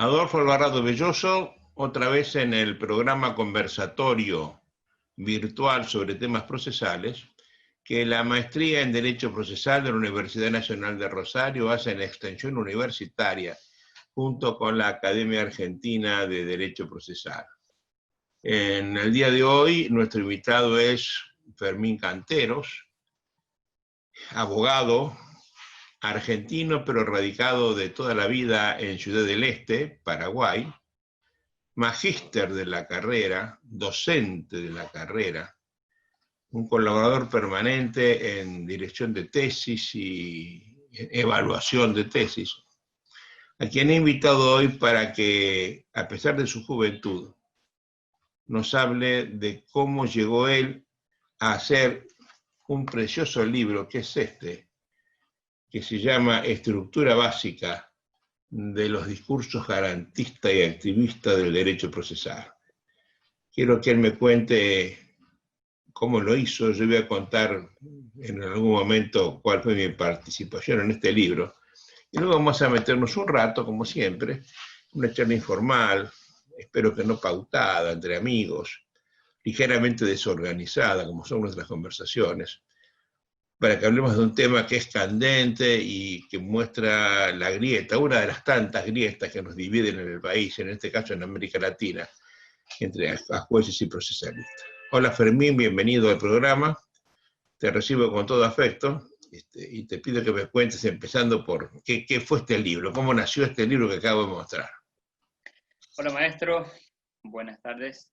Adolfo Alvarado Belloso, otra vez en el programa conversatorio virtual sobre temas procesales, que la maestría en Derecho Procesal de la Universidad Nacional de Rosario hace en extensión universitaria, junto con la Academia Argentina de Derecho Procesal. En el día de hoy, nuestro invitado es Fermín Canteros, abogado argentino, pero radicado de toda la vida en Ciudad del Este, Paraguay, magíster de la carrera, docente de la carrera, un colaborador permanente en dirección de tesis y evaluación de tesis, a quien he invitado hoy para que, a pesar de su juventud, nos hable de cómo llegó él a hacer un precioso libro, que es este, que se llama Estructura Básica de los discursos garantistas y activistas del derecho procesal. Quiero que él me cuente cómo lo hizo. Yo voy a contar en algún momento cuál fue mi participación en este libro. Y luego vamos a meternos un rato, como siempre, una charla informal, espero que no pautada, entre amigos, ligeramente desorganizada, como son nuestras conversaciones, para que hablemos de un tema que es candente y que muestra la grieta, una de las tantas grietas que nos dividen en el país, en este caso en América Latina, entre jueces y procesalistas. Hola Fermín, bienvenido al programa, te recibo con todo afecto y te pido que me cuentes, empezando por qué fue este libro, cómo nació este libro que acabo de mostrar. Hola maestro, buenas tardes.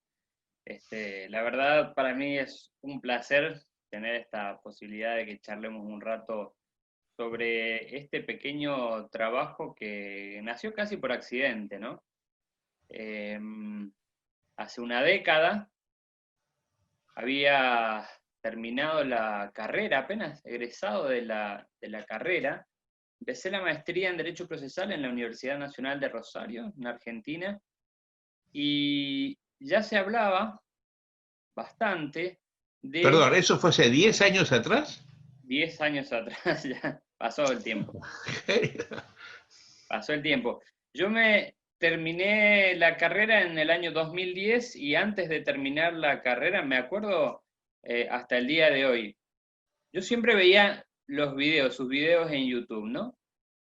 La verdad para mí es un placer tener esta posibilidad de que charlemos un rato sobre este pequeño trabajo que nació casi por accidente, ¿no? Hace una década había terminado la carrera, apenas egresado de la carrera. Empecé la maestría en Derecho Procesal en la Universidad Nacional de Rosario, en Argentina, y ya se hablaba bastante de... Perdón, ¿eso fue hace 10 años atrás? 10 años atrás, ya pasó el tiempo. Pasó el tiempo. Yo me terminé la carrera en el año 2010 y antes de terminar la carrera, me acuerdo hasta el día de hoy, yo siempre veía los videos, sus videos en YouTube, ¿no?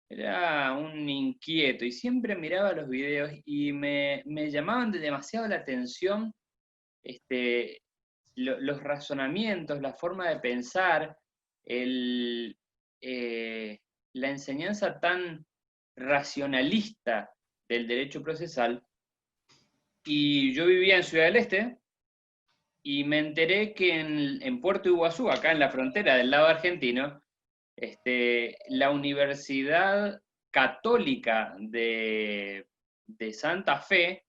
Era un inquieto y siempre miraba los videos y me llamaban demasiado la atención los razonamientos, la forma de pensar, la enseñanza tan racionalista del derecho procesal. Y yo vivía en Ciudad del Este y me enteré que en Puerto Iguazú, acá en la frontera del lado argentino, la Universidad Católica de Santa Fe,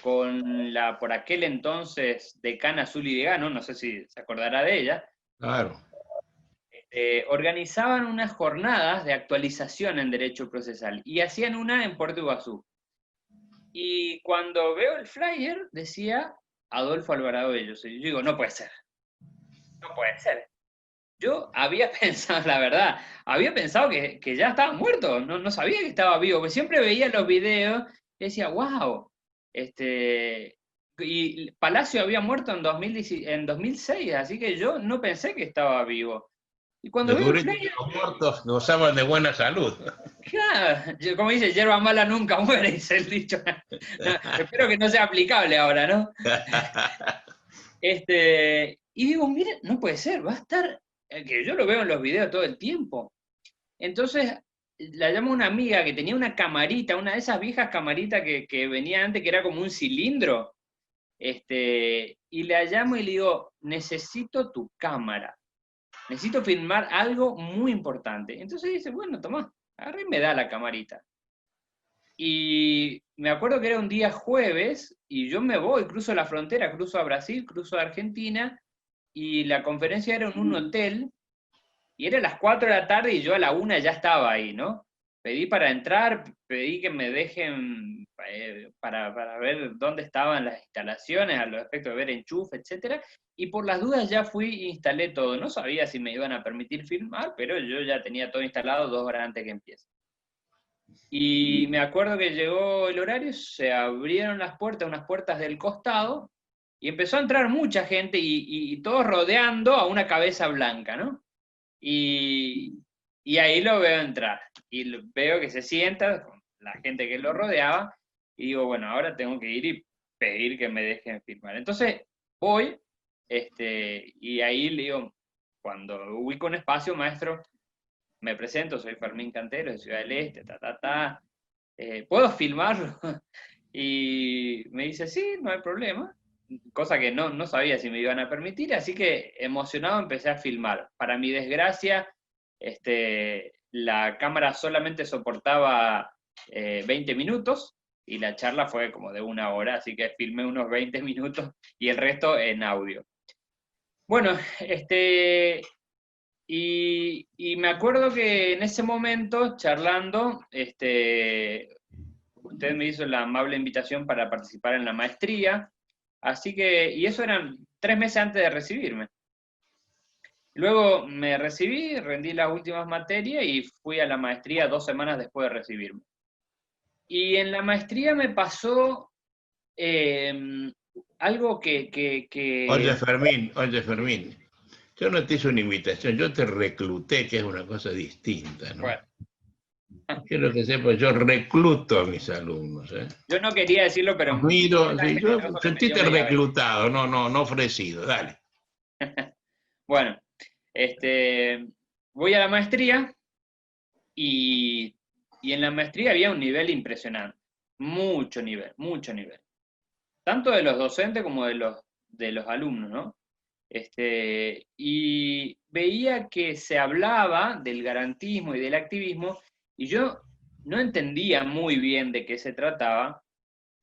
con la por aquel entonces decana Zuli Degano, no sé si se acordará de ella, Claro. organizaban unas jornadas de actualización en derecho procesal y hacían una en Puerto Iguazú. Y cuando veo el flyer decía Adolfo Alvarado Belloso. Y yo digo, no puede ser. No puede ser. Yo había pensado, la verdad, había pensado que ya estaba muerto, no sabía que estaba vivo, porque siempre veía los videos y decía, wow, y Palacio había muerto en 2006, así que yo no pensé que estaba vivo. Y cuando Lo que veo el ahorita flyer, los muertos gozaban de buena salud. claro, como dice, hierba mala nunca muere, dice el dicho. No, espero que no sea aplicable ahora, ¿no? Y digo, mire, no puede ser, va a estar, que yo lo veo en los videos todo el tiempo. Entonces la llamo una amiga que tenía una camarita, una de esas viejas camaritas que venía antes, que era como un cilindro, y la llamo y le digo, necesito tu cámara, necesito filmar algo muy importante. Entonces dice, bueno, tomá, agarra y me da la camarita. Y me acuerdo que era un día jueves, y yo me voy, cruzo la frontera, cruzo a Brasil, cruzo a Argentina, y la conferencia era en un hotel, y era a las 4 de la tarde y yo a la 1 ya estaba ahí, ¿no? Pedí para entrar, pedí que me dejen para ver dónde estaban las instalaciones, a los efectos de ver enchufe, etcétera, y por las dudas ya fui e instalé todo. No sabía si me iban a permitir filmar, pero yo ya tenía todo instalado 2 horas antes que empiece. Y me acuerdo que llegó el horario, se abrieron las puertas, unas puertas del costado, y empezó a entrar mucha gente y todos rodeando a una cabeza blanca, ¿no? Y, y ahí lo veo entrar. Y veo que se sienta con la gente que lo rodeaba. Y digo, bueno, ahora tengo que ir y pedir que me dejen firmar. Entonces voy, y ahí le digo, cuando ubico un espacio, maestro, me presento, soy Fermín Cantero de Ciudad del Este, ¿puedo filmarlo? Y me dice, sí, no hay problema, cosa que no sabía si me iban a permitir, así que emocionado empecé a filmar. Para mi desgracia, la cámara solamente soportaba 20 minutos y la charla fue como de 1 hora, así que filmé unos 20 minutos y el resto en audio. Bueno, y me acuerdo que en ese momento, charlando, usted me hizo la amable invitación para participar en la maestría, así que, y eso eran 3 meses antes de recibirme. Luego me recibí, rendí las últimas materias y fui a la maestría 2 semanas después de recibirme. Y en la maestría me pasó algo Oye Fermín, yo no te hice una invitación, yo te recluté, que es una cosa distinta, ¿no? bueno, Quiero que sepas, yo recluto a mis alumnos, ¿eh? yo no quería decirlo, pero Los miro, tan sí, yo generoso que me dio sentiste media vez. reclutado, no ofrecido, dale. Bueno, voy a la maestría y, y en la maestría había un nivel impresionante, mucho nivel, mucho nivel. Tanto de los docentes como de los alumnos, ¿no? Y veía que se hablaba del garantismo y del activismo, y yo no entendía muy bien de qué se trataba,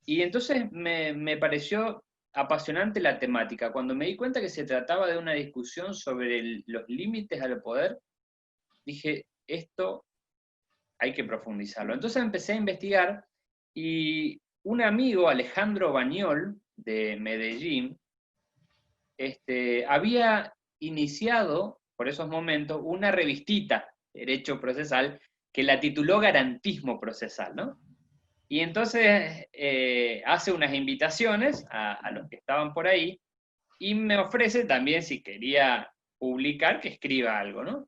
y entonces me pareció apasionante la temática. Cuando me di cuenta que se trataba de una discusión sobre los límites al poder, dije, esto hay que profundizarlo. Entonces empecé a investigar y un amigo, Alejandro Bañol, de Medellín, había iniciado por esos momentos una revistita, Derecho Procesal, que la tituló Garantismo Procesal, ¿no? Y entonces hace unas invitaciones a los que estaban por ahí y me ofrece también, si quería publicar, que escriba algo, ¿no?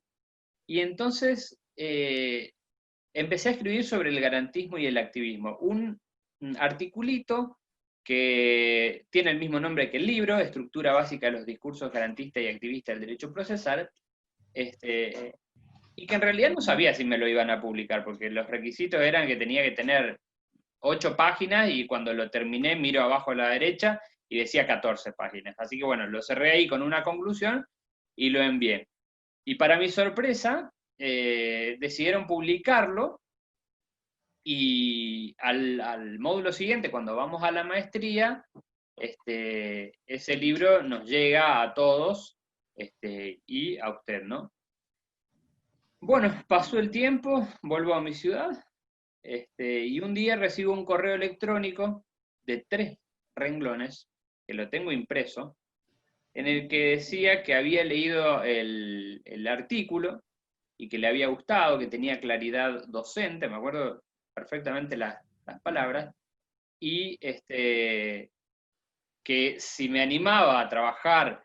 Y entonces empecé a escribir sobre el garantismo y el activismo. Un articulito que tiene el mismo nombre que el libro, Estructura Básica de los Discursos Garantistas y Activistas del Derecho Procesal, y que en realidad no sabía si me lo iban a publicar, porque los requisitos eran que tenía que tener 8 páginas y cuando lo terminé miro abajo a la derecha y decía 14 páginas. Así que bueno, lo cerré ahí con una conclusión y lo envié. Y para mi sorpresa, decidieron publicarlo y al módulo siguiente, cuando vamos a la maestría, ese libro nos llega a todos y a usted, ¿no? Bueno, pasó el tiempo, vuelvo a mi ciudad, y un día recibo un correo electrónico de 3 renglones, que lo tengo impreso, en el que decía que había leído el artículo y que le había gustado, que tenía claridad docente, me acuerdo perfectamente las palabras, y que si me animaba a trabajar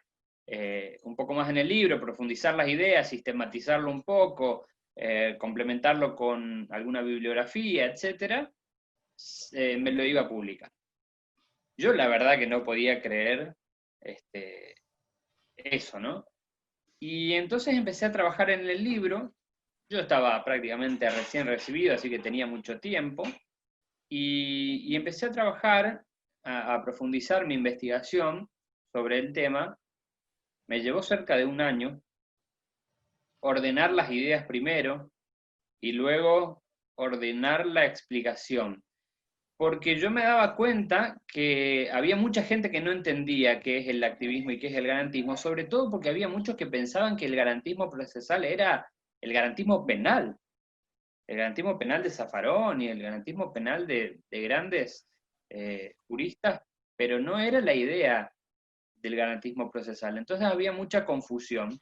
un poco más en el libro, profundizar las ideas, sistematizarlo un poco, complementarlo con alguna bibliografía, etc., me lo iba a publicar. Yo la verdad que no podía creer eso, ¿no? Y entonces empecé a trabajar en el libro. Yo estaba prácticamente recién recibido, así que tenía mucho tiempo. Y empecé a trabajar, a profundizar mi investigación sobre el tema. Me llevó cerca de un año ordenar las ideas primero y luego ordenar la explicación. Porque yo me daba cuenta que había mucha gente que no entendía qué es el activismo y qué es el garantismo, sobre todo porque había muchos que pensaban que el garantismo procesal era el garantismo penal, el garantismo penal de Zaffaroni y el garantismo penal de grandes juristas, pero no era la idea del garantismo procesal. Entonces había mucha confusión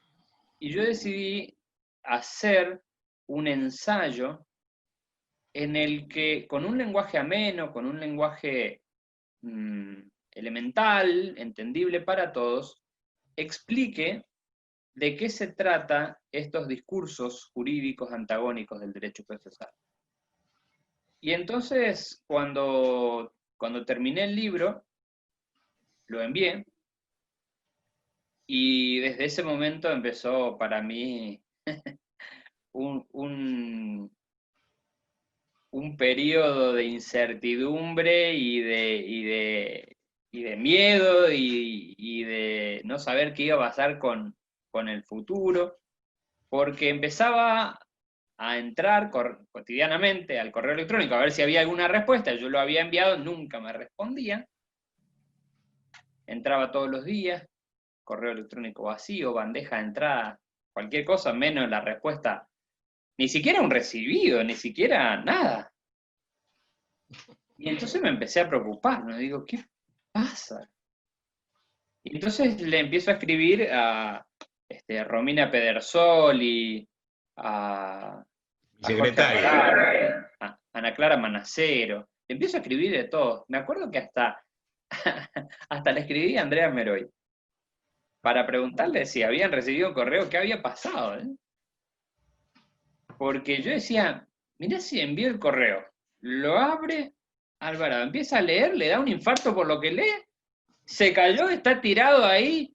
y yo decidí hacer un ensayo en el que con un lenguaje ameno, con un lenguaje elemental, entendible para todos, explique de qué se trata estos discursos jurídicos antagónicos del derecho procesal. Y entonces, cuando terminé el libro, lo envié, y desde ese momento empezó para mí un periodo de incertidumbre y de miedo y de no saber qué iba a pasar con el futuro, porque empezaba a entrar cotidianamente al correo electrónico a ver si había alguna respuesta. Yo lo había enviado, nunca me respondían. Entraba todos los días, correo electrónico vacío, bandeja de entrada, cualquier cosa menos la respuesta. Ni siquiera un recibido, ni siquiera nada. Y entonces me empecé a preocupar, ¿no? Digo, ¿qué pasa? Y entonces le empiezo a escribir a Romina Pedersoli, a Jorge Secretaria. Arrara, a Ana Clara Manacero. Le empiezo a escribir de todo. Me acuerdo que hasta le escribí a Andrea Meroy para preguntarle si habían recibido un correo, qué había pasado, ¿eh? Porque yo decía, mirá si envío el correo, lo abre Alvarado, empieza a leer, le da un infarto por lo que lee, se cayó, está tirado ahí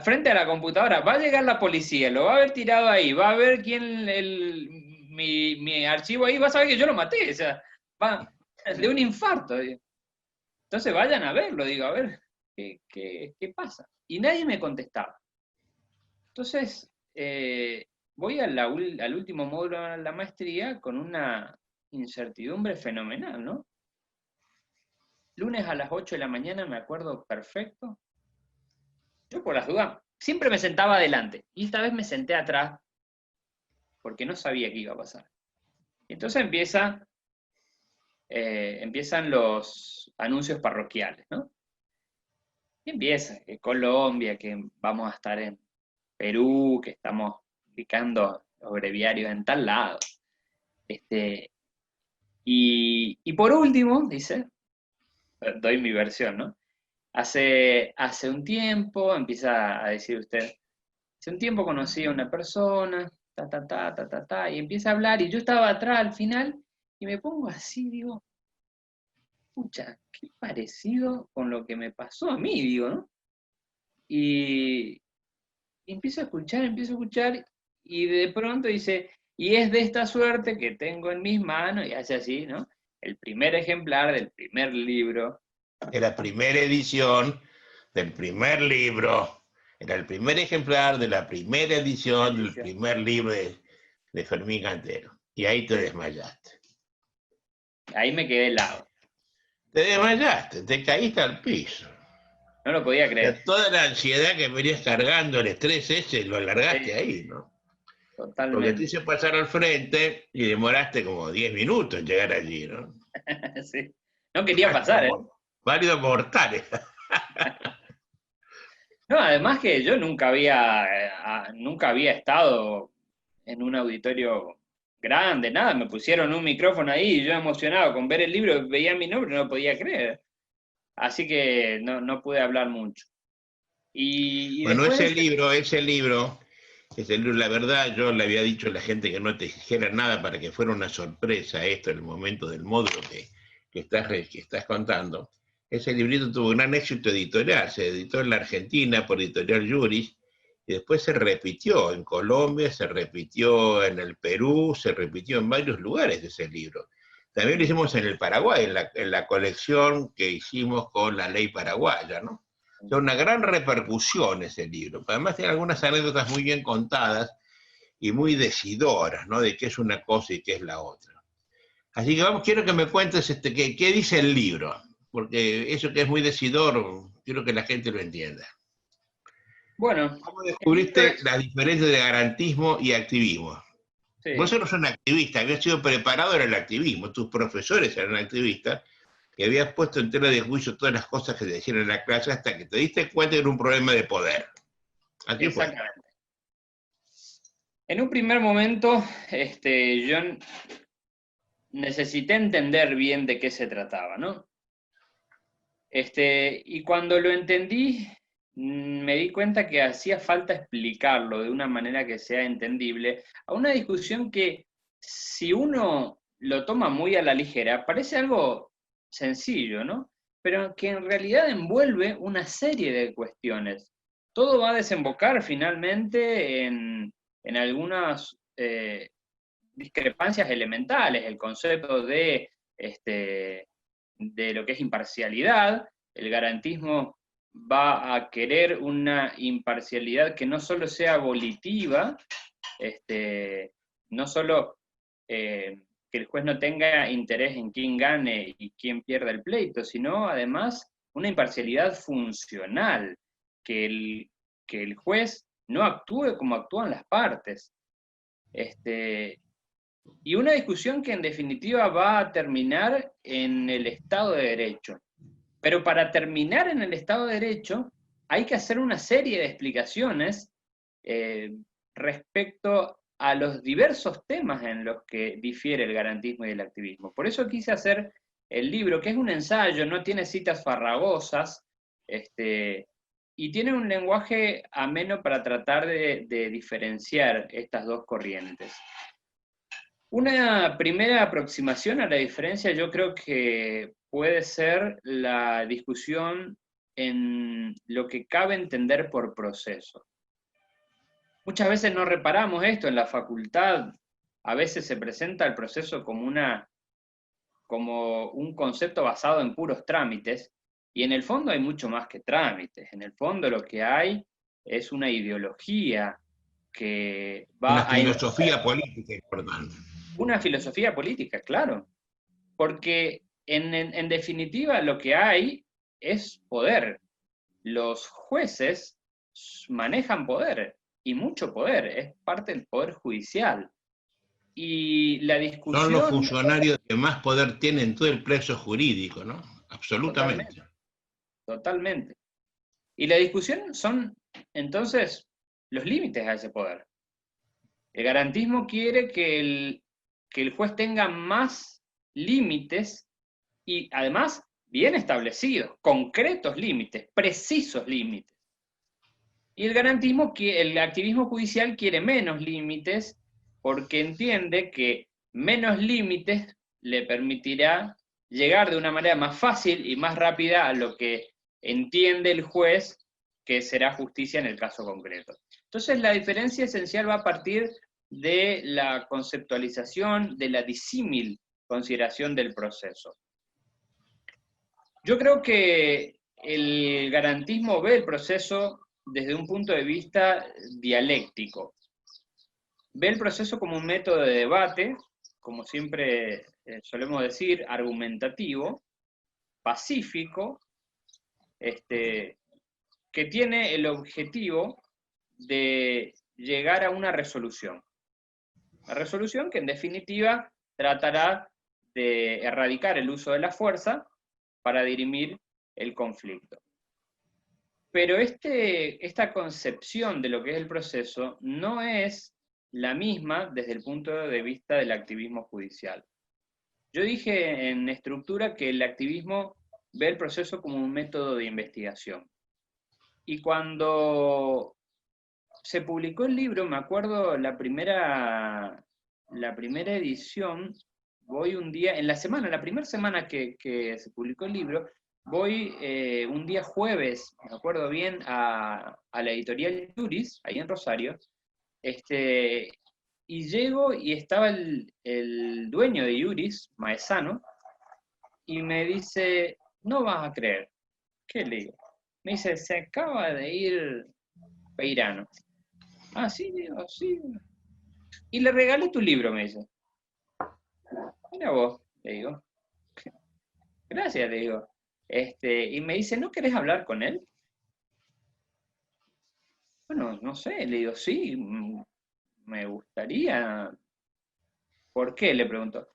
frente a la computadora, va a llegar la policía, lo va a ver tirado ahí, va a ver quién, mi archivo ahí, va a saber que yo lo maté, o sea, de un infarto. Entonces vayan a verlo, digo, a ver, ¿qué pasa? Y nadie me contestaba. Entonces, voy al último módulo de la maestría con una incertidumbre fenomenal, ¿no? Lunes a las 8 de la mañana, me acuerdo perfecto. Yo por las dudas, siempre me sentaba adelante, y esta vez me senté atrás, porque no sabía qué iba a pasar. Y entonces empiezan los anuncios parroquiales, ¿no? Y empieza, que Colombia, que vamos a estar en Perú, que estamos publicando los breviarios en tal lado. Y por último, dice, doy mi versión, ¿no? Hace un tiempo, empieza a decir usted, hace un tiempo conocí a una persona, y empieza a hablar, y yo estaba atrás al final, y me pongo así, digo, pucha, qué parecido con lo que me pasó a mí, digo, ¿no? Y empiezo a escuchar, y de pronto dice, y es de esta suerte que tengo en mis manos, y hace así, ¿no? El primer ejemplar del primer libro. De la primera edición del primer libro, era el primer ejemplar de la primera edición del primer libro de Fermín Cantero. Y ahí te desmayaste. Ahí me quedé helado. Te desmayaste, te caíste al piso. No lo podía creer. Toda la ansiedad que venías cargando, el estrés ese, lo alargaste Sí, ahí, ¿no? totalmente. Porque te hice pasar al frente y demoraste como 10 minutos en llegar allí, ¿no? Sí. No quería pasar, ¿eh? Varios mortales. No, además que yo nunca había estado en un auditorio grande, nada, me pusieron un micrófono ahí y yo emocionado con ver el libro, veía mi nombre, no lo podía creer. Así que no pude hablar mucho. Y Bueno, después ese libro, la verdad, yo le había dicho a la gente que no te dijera nada para que fuera una sorpresa esto en el momento del módulo que estás contando. Ese librito tuvo un gran éxito editorial, se editó en la Argentina por Editorial Juris, y después se repitió en Colombia, se repitió en el Perú, se repitió en varios lugares ese libro. También lo hicimos en el Paraguay, en la colección que hicimos con la ley paraguaya, ¿no? O sea, una gran repercusión ese libro. Además tiene algunas anécdotas muy bien contadas y muy decidoras, ¿no? De qué es una cosa y qué es la otra. Así que quiero que me cuentes qué dice el libro, porque eso que es muy decidor, quiero que la gente lo entienda. bueno, ¿Cómo descubriste la diferencia de garantismo y activismo? sí. Vos eres un activista, habías sido preparado en el activismo, tus profesores eran activistas, que habías puesto en tela de juicio todas las cosas que te decían en la clase hasta que te diste cuenta que era un problema de poder. Así fue. Exactamente. En un primer momento, yo necesité entender bien de qué se trataba, ¿no? Y cuando lo entendí, me di cuenta que hacía falta explicarlo de una manera que sea entendible a una discusión que, si uno lo toma muy a la ligera, parece algo sencillo, ¿no? Pero que en realidad envuelve una serie de cuestiones. Todo va a desembocar finalmente en algunas discrepancias elementales, el concepto de lo que es imparcialidad. El garantismo va a querer una imparcialidad que no solo sea volitiva, no solo que el juez no tenga interés en quién gane y quién pierda el pleito, sino además una imparcialidad funcional, que el juez no actúe como actúan las partes. Y una discusión que en definitiva va a terminar en el Estado de Derecho. Pero para terminar en el Estado de Derecho hay que hacer una serie de explicaciones respecto a los diversos temas en los que difiere el garantismo y el activismo. Por eso quise hacer el libro, que es un ensayo, no tiene citas farragosas, y tiene un lenguaje ameno para tratar de diferenciar estas dos corrientes. Una primera aproximación a la diferencia yo creo que puede ser la discusión en lo que cabe entender por proceso. Muchas veces no reparamos esto en la facultad, a veces se presenta el proceso como un concepto basado en puros trámites, y en el fondo hay mucho más que trámites. En el fondo lo que hay es una ideología que Una va a... filosofía política importante. Una filosofía política, claro. Porque en definitiva lo que hay es poder. Los jueces manejan poder, y mucho poder, es parte del poder judicial. Y la Son los discusión... funcionarios que más poder tienen en todo el plexo jurídico, ¿no? Absolutamente. Totalmente, totalmente. Y la discusión son, entonces, los límites a ese poder. El garantismo quiere que el juez tenga más límites y además bien establecidos, concretos límites, precisos límites. Y el activismo judicial quiere menos límites porque entiende que menos límites le permitirá llegar de una manera más fácil y más rápida a lo que entiende el juez que será justicia en el caso concreto. Entonces la diferencia esencial va a partir de la conceptualización, de la disímil consideración del proceso. Yo creo que el garantismo ve el proceso desde un punto de vista dialéctico. Ve el proceso como un método de debate, como siempre solemos decir, argumentativo, pacífico, que tiene el objetivo de llegar a una resolución. La resolución que en definitiva tratará de erradicar el uso de la fuerza para dirimir el conflicto. Pero esta concepción de lo que es el proceso no es la misma desde el punto de vista del activismo judicial. Yo dije en estructura que el activismo ve el proceso como un método de investigación. Y cuando se publicó el libro, me acuerdo la primera edición, voy un día, en la semana, la primera semana que se publicó el libro, voy un día jueves, me acuerdo bien, a la editorial Iuris, ahí en Rosario, y llego y estaba el dueño de Iuris, Maesano, y me dice, no vas a creer. ¿Qué le digo? Me dice, se acaba de ir Peirano. Ah, sí, digo, sí. Y le regalé tu libro, me dice. Mira vos, le digo. Gracias, le digo. Y me dice, ¿no querés hablar con él? Bueno, no sé, le digo, sí, me gustaría. ¿Por qué? Le pregunto.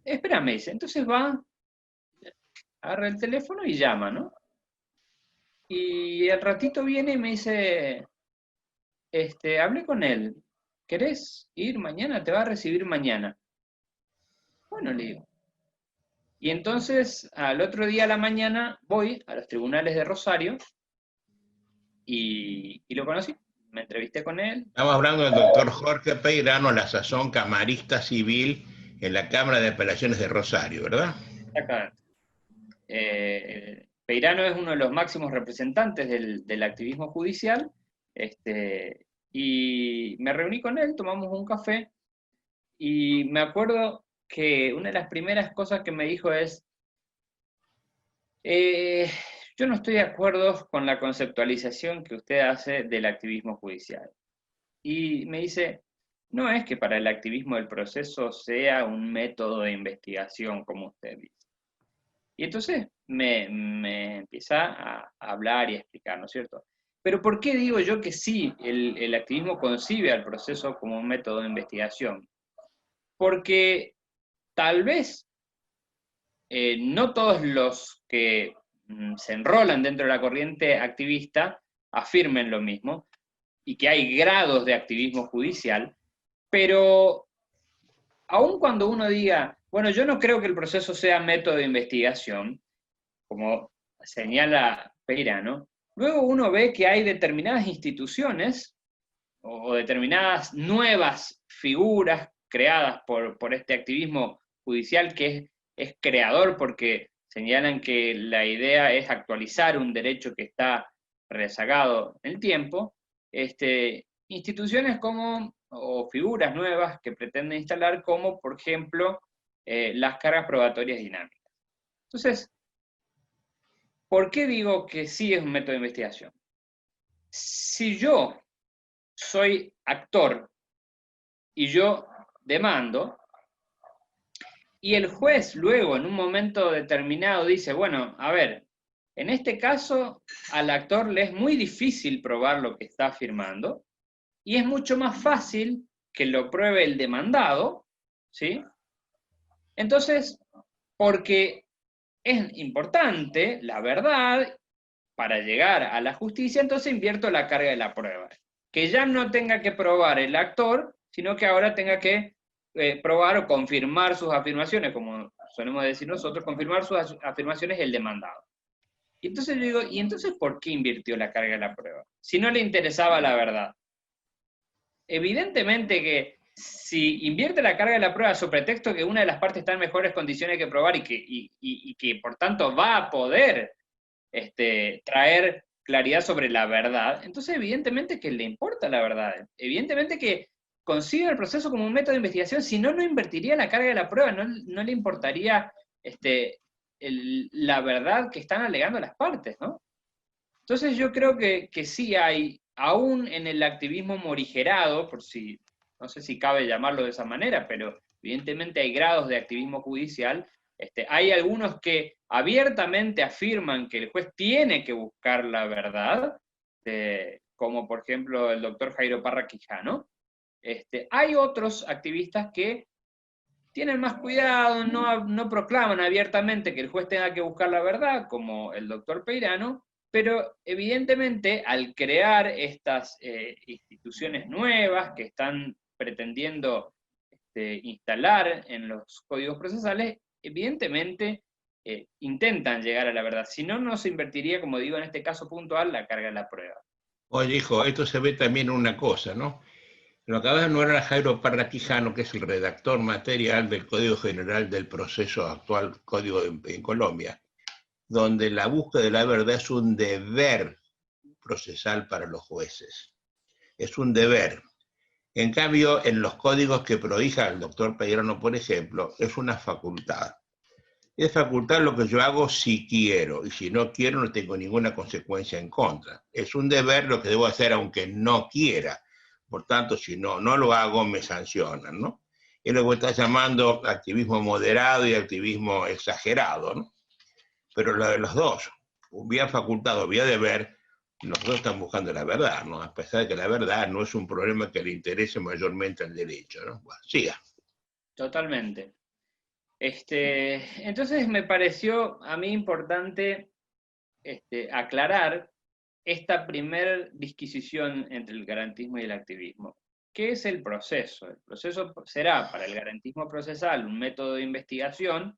Espera, me dice. Entonces va, agarra el teléfono y llama, ¿no? Y al ratito viene y me dice, hablé con él. ¿Querés ir mañana? Te va a recibir mañana. Bueno, le digo. Y entonces, al otro día a la mañana, voy a los tribunales de Rosario y lo conocí. Me entrevisté con él. Estamos hablando del doctor Jorge Peirano, la sazón camarista civil en la Cámara de Apelaciones de Rosario, ¿verdad? Exactamente. Peirano es uno de los máximos representantes del activismo judicial, y me reuní con él, tomamos un café, y me acuerdo que una de las primeras cosas que me dijo es, eh, yo no estoy de acuerdo con la conceptualización que usted hace del activismo judicial. Y me dice, no es que para el activismo el proceso sea un método de investigación, como usted dice. Y entonces me empieza a hablar y a explicar, ¿no es cierto? Pero ¿por qué digo yo que sí, el activismo concibe al proceso como un método de investigación? Porque tal vez no todos los que se enrolan dentro de la corriente activista afirmen lo mismo, y que hay grados de activismo judicial, pero aun cuando uno diga, bueno, yo no creo que el proceso sea método de investigación, como señala Peirano, luego uno ve que hay determinadas instituciones o determinadas nuevas figuras creadas por este activismo judicial que es creador porque señalan que la idea es actualizar un derecho que está rezagado en el tiempo, instituciones como, o figuras nuevas que pretenden instalar como, por ejemplo, las cargas probatorias dinámicas. Entonces, ¿por qué digo que sí es un método de investigación? Si yo soy actor y yo demando, y el juez luego en un momento determinado dice, bueno, a ver, en este caso al actor le es muy difícil probar lo que está afirmando, y es mucho más fácil que lo pruebe el demandado, ¿sí? Entonces, porque es importante la verdad para llegar a la justicia, entonces invierto la carga de la prueba. Que ya no tenga que probar el actor, sino que ahora tenga que probar o confirmar sus afirmaciones, como solemos decir nosotros, confirmar sus afirmaciones el demandado. Y entonces yo digo, ¿y entonces por qué invirtió la carga de la prueba? Si no le interesaba la verdad. Evidentemente que si invierte la carga de la prueba sobre pretexto que una de las partes está en mejores condiciones que probar y que por tanto va a poder traer claridad sobre la verdad, entonces evidentemente que le importa la verdad, evidentemente que consigue el proceso como un método de investigación, si no, no invertiría la carga de la prueba, no le importaría la verdad que están alegando las partes, ¿no? Entonces yo creo que sí hay, aún en el activismo morigerado, por si, no sé si cabe llamarlo de esa manera, pero evidentemente hay grados de activismo judicial. Hay algunos que abiertamente afirman que el juez tiene que buscar la verdad, como por ejemplo el doctor Jairo Parra Quijano. Hay otros activistas que tienen más cuidado, no proclaman abiertamente que el juez tenga que buscar la verdad, como el doctor Peirano, pero evidentemente al crear estas instituciones nuevas que están pretendiendo instalar en los códigos procesales, evidentemente intentan llegar a la verdad. Si no, no se invertiría, como digo, en este caso puntual, la carga de la prueba. Oye, hijo, esto se ve también en una cosa, ¿no? Lo que acaba de nombrar a Jairo Parra Quijano, que es el redactor material del Código General del Proceso Actual, Código en Colombia, donde la búsqueda de la verdad es un deber procesal para los jueces. Es un deber. En cambio, en los códigos que prohija el doctor Peirano, por ejemplo, es una facultad. Es facultad lo que yo hago si quiero, y si no quiero no tengo ninguna consecuencia en contra. Es un deber lo que debo hacer aunque no quiera. Por tanto, si no lo hago, me sancionan, ¿no? Es lo que está llamando activismo moderado y activismo exagerado, ¿no? Pero lo de los dos, vía facultad o vía deber, los dos están buscando la verdad, ¿no? A pesar de que la verdad no es un problema que le interese mayormente al derecho, ¿no? Bueno, siga. Totalmente. Entonces me pareció a mí importante aclarar esta primer disquisición entre el garantismo y el activismo. ¿Qué es el proceso? El proceso será para el garantismo procesal un método de investigación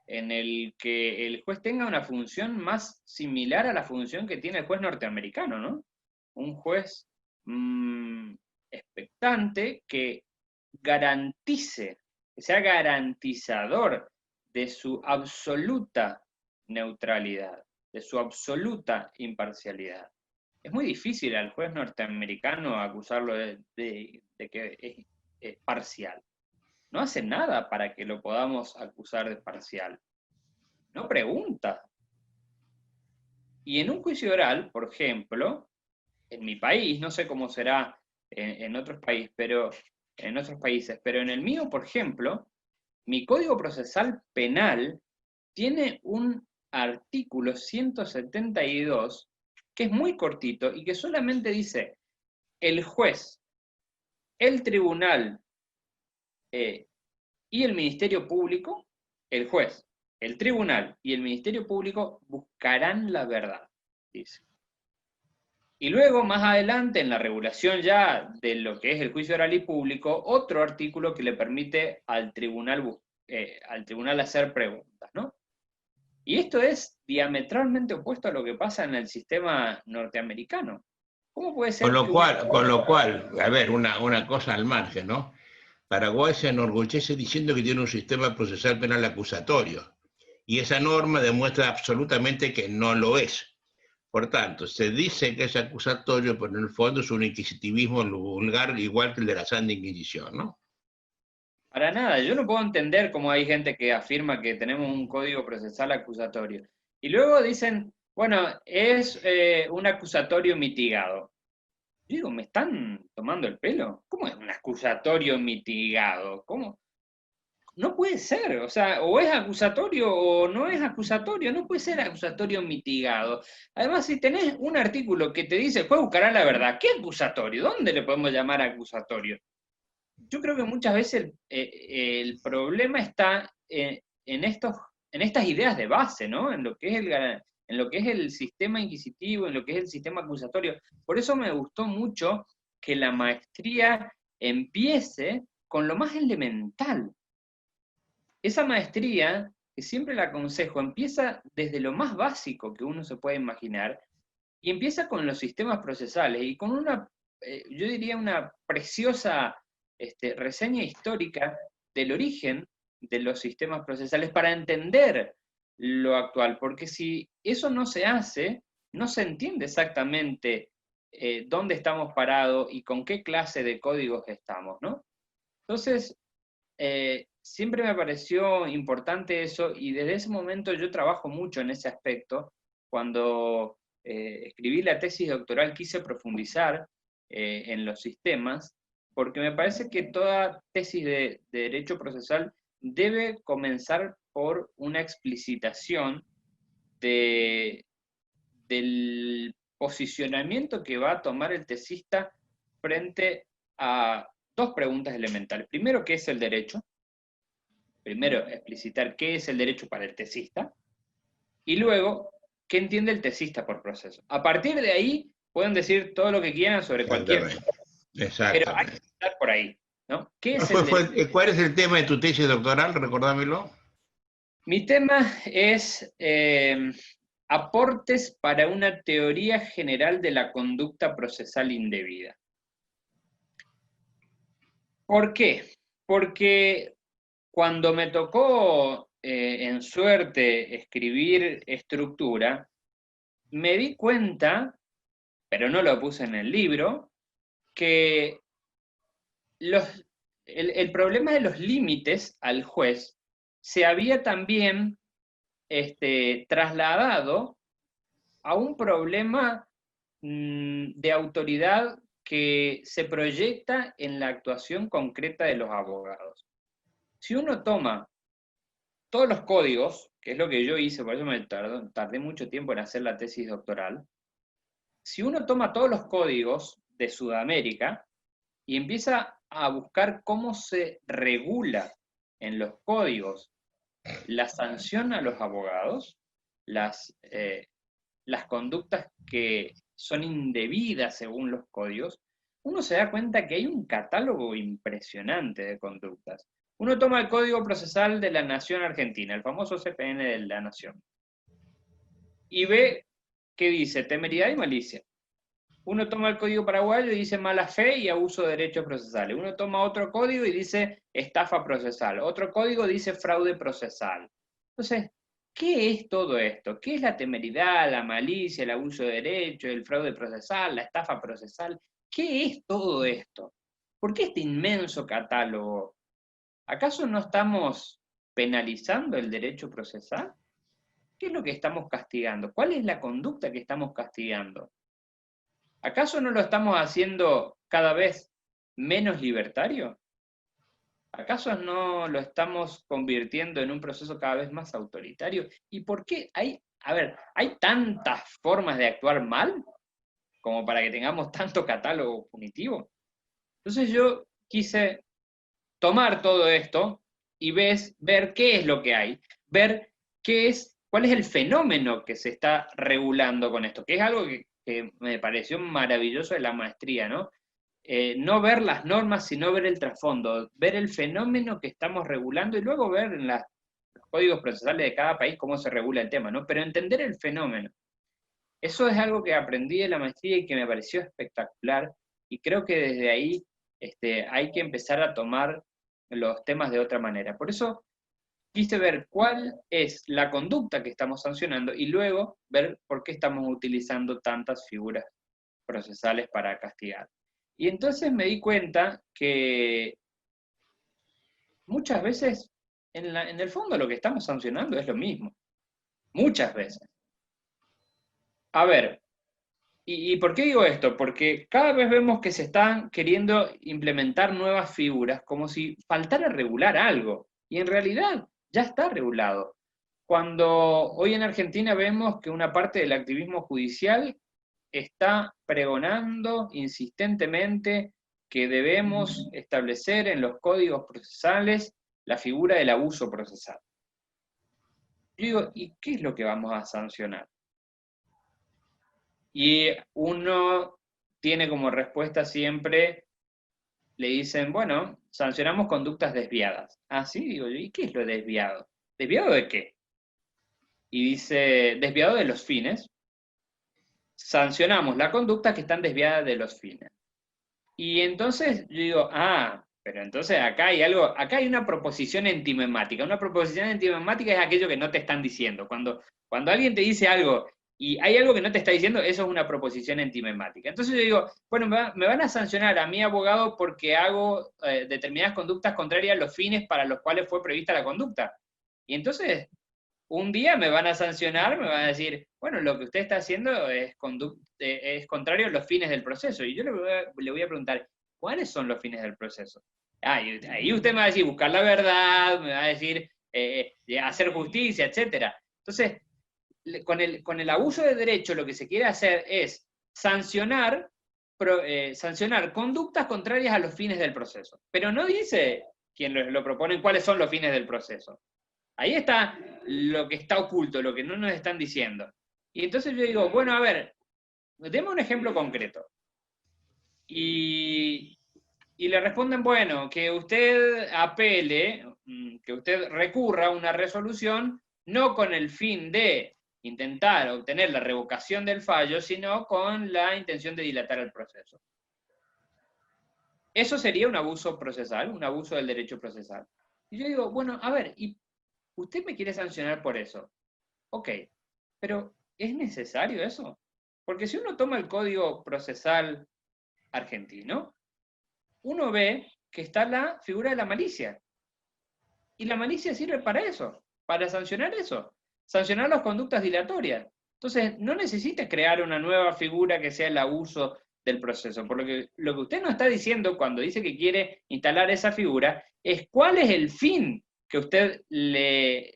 en el que el juez tenga una función más similar a la función que tiene el juez norteamericano, ¿no? Un juez expectante que garantice, que sea garantizador de su absoluta neutralidad, de su absoluta imparcialidad. Es muy difícil al juez norteamericano acusarlo de que es parcial. No hace nada para que lo podamos acusar de parcial. No pregunta. Y en un juicio oral, por ejemplo, en mi país, no sé cómo será en otros países, pero en el mío, por ejemplo, mi Código Procesal Penal tiene un artículo 172 que es muy cortito y que solamente dice el juez, el tribunal y el Ministerio Público, el juez, el tribunal y el Ministerio Público buscarán la verdad, dice. Y luego, más adelante, en la regulación ya de lo que es el juicio oral y público, otro artículo que le permite al tribunal hacer preguntas, ¿no? Y esto es diametralmente opuesto a lo que pasa en el sistema norteamericano. ¿Cómo puede ser que una... Con lo cual, a ver, una cosa al margen, ¿no? Paraguay se enorgullece diciendo que tiene un sistema procesal penal acusatorio, y esa norma demuestra absolutamente que no lo es. Por tanto, se dice que es acusatorio, pero en el fondo es un inquisitivismo vulgar, igual que el de la Santa Inquisición, ¿no? Para nada, yo no puedo entender cómo hay gente que afirma que tenemos un código procesal acusatorio. Y luego dicen, bueno, es un acusatorio mitigado. Yo digo, ¿me están tomando el pelo? ¿Cómo es un acusatorio mitigado? ¿Cómo? No puede ser, o sea, o es acusatorio o no es acusatorio, no puede ser acusatorio mitigado. Además, si tenés un artículo que te dice, juez buscará la verdad, ¿qué acusatorio? ¿Dónde le podemos llamar acusatorio? Yo creo que muchas veces el problema está en estas ideas de base, ¿no? En lo que es el sistema inquisitivo, en lo que es el sistema acusatorio. Por eso me gustó mucho que la maestría empiece con lo más elemental. Esa maestría, que siempre la aconsejo, empieza desde lo más básico que uno se puede imaginar y empieza con los sistemas procesales y con una, yo diría, una preciosa reseña histórica del origen de los sistemas procesales para entender lo actual, porque si eso no se hace, no se entiende exactamente dónde estamos parados y con qué clase de códigos estamos, ¿no? Entonces, siempre me pareció importante eso y desde ese momento yo trabajo mucho en ese aspecto. Cuando escribí la tesis doctoral quise profundizar en los sistemas porque me parece que toda tesis de derecho procesal debe comenzar por una explicitación de, del posicionamiento que va a tomar el tesista frente a dos preguntas elementales. Primero, ¿qué es el derecho? Primero, explicitar qué es el derecho para el tesista y luego, qué entiende el tesista por proceso. A partir de ahí, pueden decir todo lo que quieran sobre cualquier cosa, Exactamente. pero hay Exactamente. que empezar por ahí, ¿no? ¿Qué es el derecho? ¿Cuál es el tema de tu tesis doctoral? Recordámelo. Mi tema es aportes para una teoría general de la conducta procesal indebida. ¿Por qué? Porque cuando me tocó en suerte escribir estructura, me di cuenta, pero no lo puse en el libro, que el problema de los límites al juez se había también trasladado a un problema de autoridad que se proyecta en la actuación concreta de los abogados. Si uno toma todos los códigos, que es lo que yo hice, por eso me tardé mucho tiempo en hacer la tesis doctoral, si uno toma todos los códigos de Sudamérica y empieza a buscar cómo se regula en los códigos la sanción a los abogados, las conductas que son indebidas según los códigos, uno se da cuenta que hay un catálogo impresionante de conductas. Uno toma el Código Procesal de la Nación Argentina, el famoso CPN de la Nación, y ve que dice temeridad y malicia. Uno toma el código paraguayo y dice mala fe y abuso de derechos procesales. Uno toma otro código y dice estafa procesal. Otro código dice fraude procesal. Entonces, ¿qué es todo esto? ¿Qué es la temeridad, la malicia, el abuso de derechos, el fraude procesal, la estafa procesal? ¿Qué es todo esto? ¿Por qué este inmenso catálogo? ¿Acaso no estamos penalizando el derecho procesal? ¿Qué es lo que estamos castigando? ¿Cuál es la conducta que estamos castigando? ¿Acaso no lo estamos haciendo cada vez menos libertario? ¿Acaso no lo estamos convirtiendo en un proceso cada vez más autoritario? ¿Y por qué hay tantas formas de actuar mal como para que tengamos tanto catálogo punitivo? Entonces yo quise tomar todo esto y ver qué es lo que hay, ver cuál es el fenómeno que se está regulando con esto, que es algo que me pareció maravilloso de la maestría, ¿no? No ver las normas, sino ver el trasfondo, ver el fenómeno que estamos regulando y luego ver en los códigos procesales de cada país cómo se regula el tema, ¿no? Pero entender el fenómeno. Eso es algo que aprendí de la maestría y que me pareció espectacular, y creo que desde ahí hay que empezar a tomar los temas de otra manera. Por eso quise ver cuál es la conducta que estamos sancionando y luego ver por qué estamos utilizando tantas figuras procesales para castigar. Y entonces me di cuenta que muchas veces, en el fondo, lo que estamos sancionando es lo mismo. Muchas veces. A ver, ¿y por qué digo esto? Porque cada vez vemos que se están queriendo implementar nuevas figuras como si faltara regular algo. Y en realidad ya está regulado. Cuando hoy en Argentina vemos que una parte del activismo judicial está pregonando insistentemente que debemos establecer en los códigos procesales la figura del abuso procesal. Yo digo, ¿y qué es lo que vamos a sancionar? Y uno tiene como respuesta siempre, le dicen, bueno, sancionamos conductas desviadas. Ah, sí, digo yo, ¿y qué es lo desviado? ¿Desviado de qué? Y dice, desviado de los fines. Sancionamos la conducta que están desviadas de los fines. Y entonces yo digo, pero entonces acá hay una proposición antimemática. Una proposición antimemática es aquello que no te están diciendo. Cuando alguien te dice algo y hay algo que no te está diciendo, eso es una proposición antimemática. Entonces yo digo, bueno, me van a sancionar a mi abogado porque hago determinadas conductas contrarias a los fines para los cuales fue prevista la conducta. Y entonces un día me van a sancionar, me van a decir, bueno, lo que usted está haciendo es contrario a los fines del proceso. Y yo le voy a preguntar, ¿cuáles son los fines del proceso? Y ahí usted me va a decir, buscar la verdad, me va a decir, hacer justicia, etc. Entonces, con el abuso de derecho lo que se quiere hacer es sancionar conductas contrarias a los fines del proceso. Pero no dice quien lo propone cuáles son los fines del proceso. Ahí está lo que está oculto, lo que no nos están diciendo. Y entonces yo digo, bueno, a ver, deme un ejemplo concreto. Y le responden, bueno, que usted apele, que usted recurra a una resolución, no con el fin de intentar obtener la revocación del fallo, sino con la intención de dilatar el proceso. Eso sería un abuso procesal, un abuso del derecho procesal. Y yo digo, bueno, a ver, ¿y usted me quiere sancionar por eso? Ok, pero ¿es necesario eso? Porque si uno toma el Código Procesal argentino, uno ve que está la figura de la malicia. Y la malicia sirve para eso, para sancionar eso, sancionar las conductas dilatorias. Entonces, no necesita crear una nueva figura que sea el abuso del proceso. Por lo que usted nos está diciendo cuando dice que quiere instalar esa figura es cuál es el fin que usted le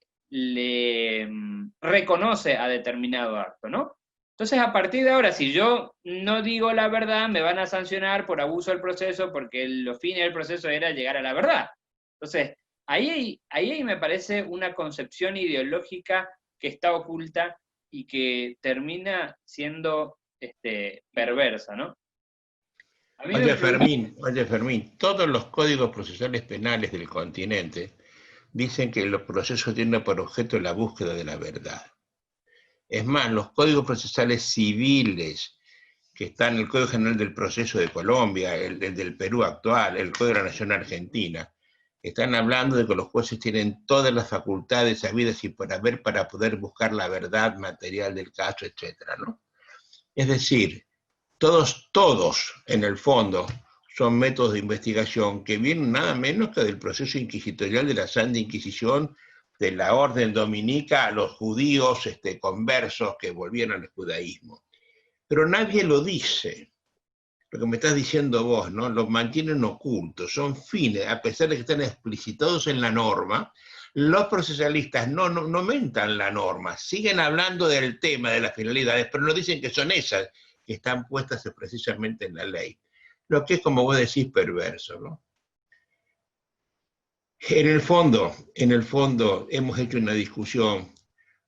reconoce a determinado acto, ¿no? Entonces, a partir de ahora, si yo no digo la verdad, me van a sancionar por abuso del proceso porque los fines del proceso era llegar a la verdad. Entonces, ahí me parece una concepción ideológica que está oculta y que termina siendo perversa, ¿no? A mí me preguntan, Oye Fermín, todos los códigos procesales penales del continente dicen que los procesos tienen por objeto la búsqueda de la verdad. Es más, los códigos procesales civiles que están en el Código General del Proceso de Colombia, el del Perú actual, el Código de la Nación Argentina, están hablando de que los jueces tienen todas las facultades habidas y por haber para poder buscar la verdad material del caso, etcétera, ¿no? Es decir, todos, en el fondo, son métodos de investigación que vienen nada menos que del proceso inquisitorial de la Santa Inquisición, de la orden dominica a los judíos conversos que volvieron al judaísmo. Pero nadie lo dice. Lo que me estás diciendo vos, ¿no? Los mantienen ocultos, son fines, a pesar de que están explicitados en la norma. Los procesalistas no aumentan la norma, siguen hablando del tema, de las finalidades, pero no dicen que son esas que están puestas precisamente en la ley. Lo que es, como vos decís, perverso, ¿no? En el fondo, hemos hecho una discusión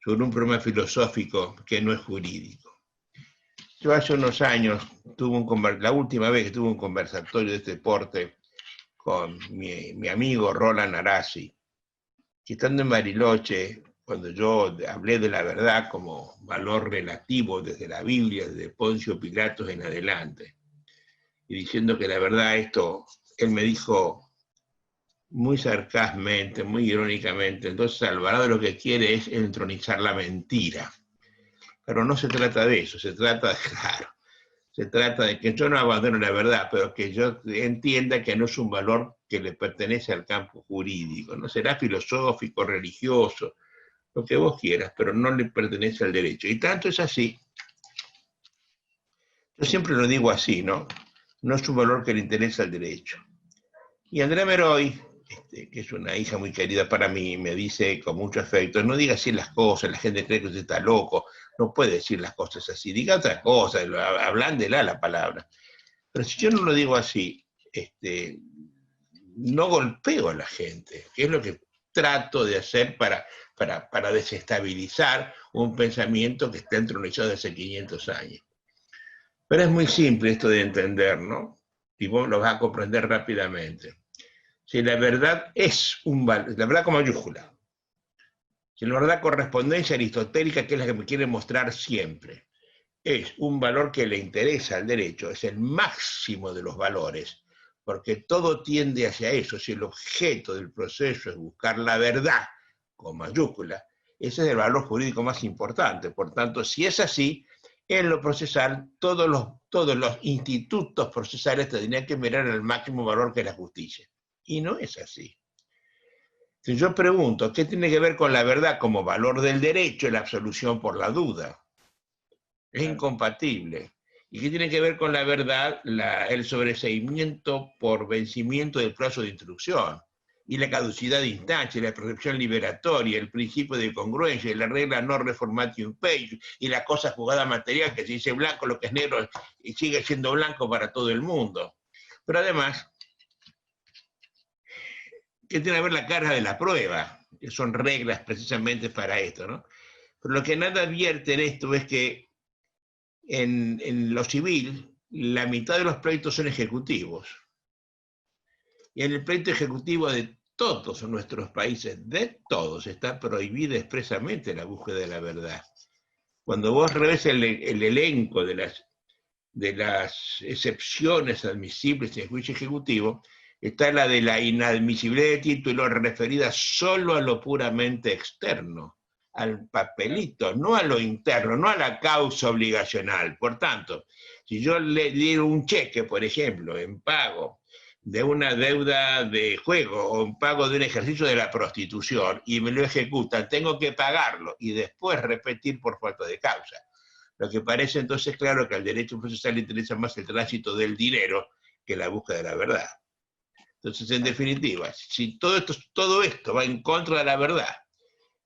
sobre un problema filosófico que no es jurídico. Yo hace unos años, la última vez que tuve un conversatorio de este porte con mi amigo Roland Arasi, que estando en Bariloche, cuando yo hablé de la verdad como valor relativo desde la Biblia, desde Poncio Pilatos en adelante, y diciendo que la verdad él me dijo muy sarcásticamente, muy irónicamente, entonces Alvarado lo que quiere es entronizar la mentira. Pero no se trata de eso, se trata de que yo no abandono la verdad, pero que yo entienda que no es un valor que le pertenece al campo jurídico, no será filosófico, religioso, lo que vos quieras, pero no le pertenece al derecho. Y tanto es así, yo siempre lo digo así, ¿no? No es un valor que le interesa al derecho. Y Andrea Meroy, que es una hija muy querida para mí, me dice con mucho afecto, no diga así las cosas, la gente cree que usted está loco, no puede decir las cosas así, diga otra cosa, ablándela la palabra. Pero si yo no lo digo así, no golpeo a la gente, que es lo que trato de hacer para desestabilizar un pensamiento que está entronizado hace 500 años. Pero es muy simple esto de entender, ¿no? Y vos lo vas a comprender rápidamente. Si la verdad es la verdad con mayúscula, si la verdad correspondencia aristotélica, que es la que me quiere mostrar siempre, es un valor que le interesa al derecho, es el máximo de los valores, porque todo tiende hacia eso. Si el objeto del proceso es buscar la verdad, con mayúscula, ese es el valor jurídico más importante. Por tanto, si es así, en lo procesal, todos los institutos procesales tendrían que mirar el máximo valor que es la justicia. Y no es así. Si yo pregunto, ¿qué tiene que ver con la verdad como valor del derecho y la absolución por la duda? Es incompatible. ¿Y qué tiene que ver con la verdad? El sobreseimiento por vencimiento del plazo de instrucción, y la caducidad de instancia, la prescripción liberatoria, el principio de congruencia, la regla no reformatium peius, y la cosa jugada material, que se dice blanco lo que es negro y sigue siendo blanco para todo el mundo. Pero además, ¿qué tiene que ver la carga de la prueba? Que son reglas precisamente para esto, ¿no? Pero lo que nada advierte en esto es que en lo civil, la mitad de los pleitos son ejecutivos. Y en el pleito ejecutivo de todos nuestros países, de todos, está prohibida expresamente la búsqueda de la verdad. Cuando vos revés el elenco de las excepciones admisibles en el juicio ejecutivo, está la de la inadmisibilidad de título referida solo a lo puramente externo, al papelito, no a lo interno, no a la causa obligacional. Por tanto, si yo le digo un cheque, por ejemplo, en pago de una deuda de juego o en pago de un ejercicio de la prostitución y me lo ejecutan, tengo que pagarlo y después repetir por falta de causa. Lo que parece entonces claro que al derecho procesal le interesa más el tránsito del dinero que la búsqueda de la verdad. Entonces, en definitiva, si todo esto va en contra de la verdad,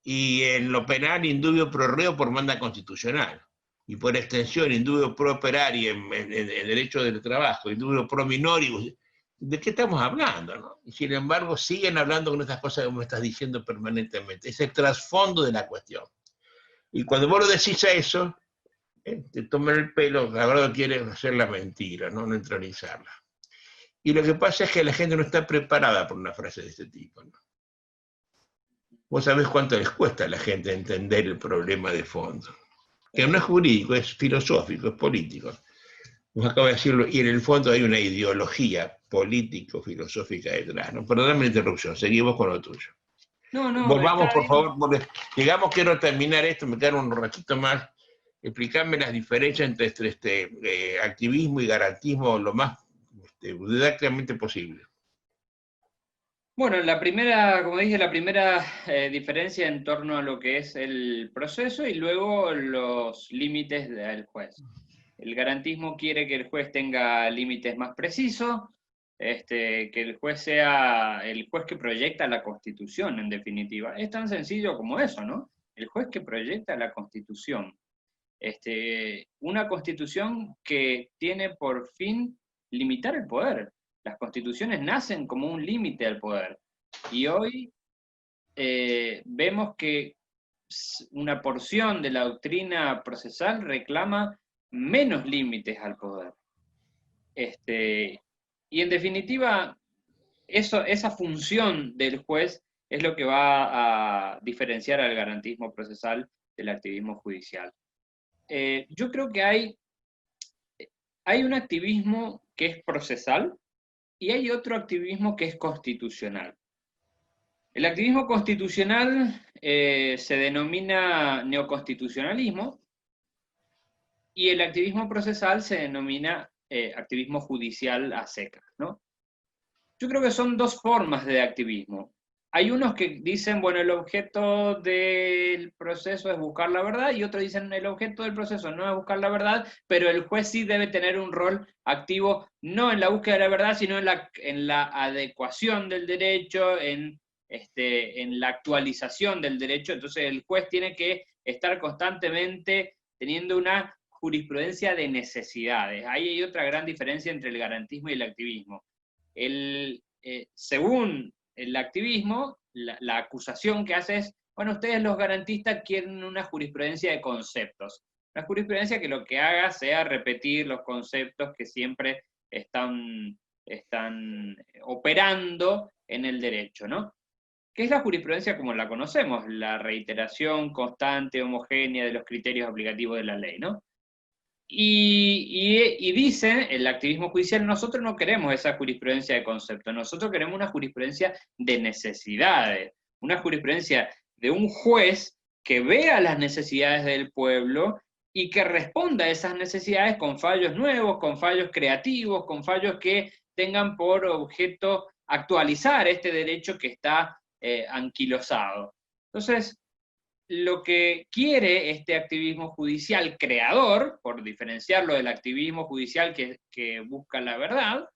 y en lo penal indubio pro reo por manda constitucional, y por extensión indubio pro operario en derecho del trabajo, indubio pro minoribus, ¿de qué estamos hablando? ¿No? Y sin embargo siguen hablando con estas cosas que me estás diciendo permanentemente. Es el trasfondo de la cuestión. Y cuando vos lo decís a eso, Te toman el pelo, la verdad quieren hacer la mentira, ¿no? No neutralizarla. Y lo que pasa es que la gente no está preparada por una frase de este tipo, ¿no? Vos sabés cuánto les cuesta a la gente entender el problema de fondo, que no es jurídico, es filosófico, es político. Vos acabas de decirlo, y en el fondo hay una ideología político-filosófica detrás, ¿no? Perdóname la interrupción, seguimos con lo tuyo. No, no, está Volvamos, por bien. favor, porque llegamos, quiero terminar esto, me quedan un ratito más. Explicarme las diferencias entre activismo y garantismo lo más didácticamente posible. Bueno, la primera, como dije, la primera diferencia en torno a lo que es el proceso y luego los límites del juez. El garantismo quiere que el juez tenga límites más precisos, que el juez sea el juez que proyecta la Constitución, en definitiva. Es tan sencillo como eso, ¿no? El juez que proyecta la Constitución. Una Constitución que tiene por fin limitar el poder. Las constituciones nacen como un límite al poder. Y hoy vemos que una porción de la doctrina procesal reclama menos límites al poder. Y en definitiva, esa función del juez es lo que va a diferenciar al garantismo procesal del activismo judicial. Yo creo que hay un activismo que es procesal y hay otro activismo que es constitucional. El activismo constitucional se denomina neoconstitucionalismo y el activismo procesal se denomina activismo judicial a secas, ¿no? Yo creo que son dos formas de activismo. Hay unos que dicen, bueno, el objeto del proceso es buscar la verdad, y otros dicen, el objeto del proceso no es buscar la verdad, pero el juez sí debe tener un rol activo, no en la búsqueda de la verdad, sino en la adecuación del derecho, en la actualización del derecho. Entonces el juez tiene que estar constantemente teniendo una jurisprudencia de necesidades. Ahí hay otra gran diferencia entre el garantismo y el activismo. Según el activismo, la acusación que hace es, bueno, ustedes los garantistas quieren una jurisprudencia de conceptos. Una jurisprudencia que lo que haga sea repetir los conceptos que siempre están operando en el derecho, ¿no? ¿Qué es la jurisprudencia como la conocemos? La reiteración constante, homogénea de los criterios aplicativos de la ley, ¿no? Y dice el activismo judicial, nosotros no queremos esa jurisprudencia de concepto, nosotros queremos una jurisprudencia de necesidades, una jurisprudencia de un juez que vea las necesidades del pueblo y que responda a esas necesidades con fallos nuevos, con fallos creativos, con fallos que tengan por objeto actualizar este derecho que está anquilosado. Entonces, lo que quiere este activismo judicial creador, por diferenciarlo del activismo judicial que busca la verdad,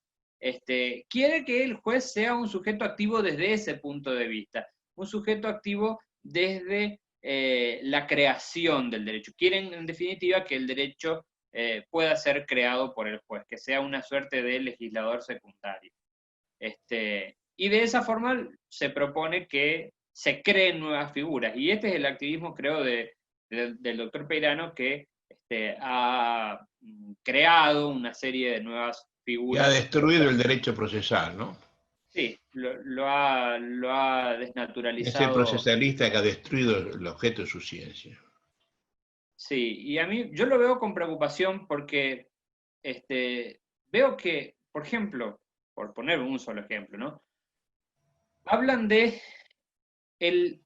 quiere que el juez sea un sujeto activo desde ese punto de vista, un sujeto activo desde la creación del derecho. Quieren, en definitiva, que el derecho pueda ser creado por el juez, que sea una suerte de legislador secundario. Y de esa forma se propone que se creen nuevas figuras. Y este es el activismo, creo, del doctor Peirano, que ha creado una serie de nuevas figuras. Y ha destruido el derecho procesal, ¿no? Sí, lo ha desnaturalizado. Ese procesalista que ha destruido el objeto de su ciencia. Sí, y a mí, yo lo veo con preocupación porque veo que, por ejemplo, por poner un solo ejemplo, ¿no? Hablan de el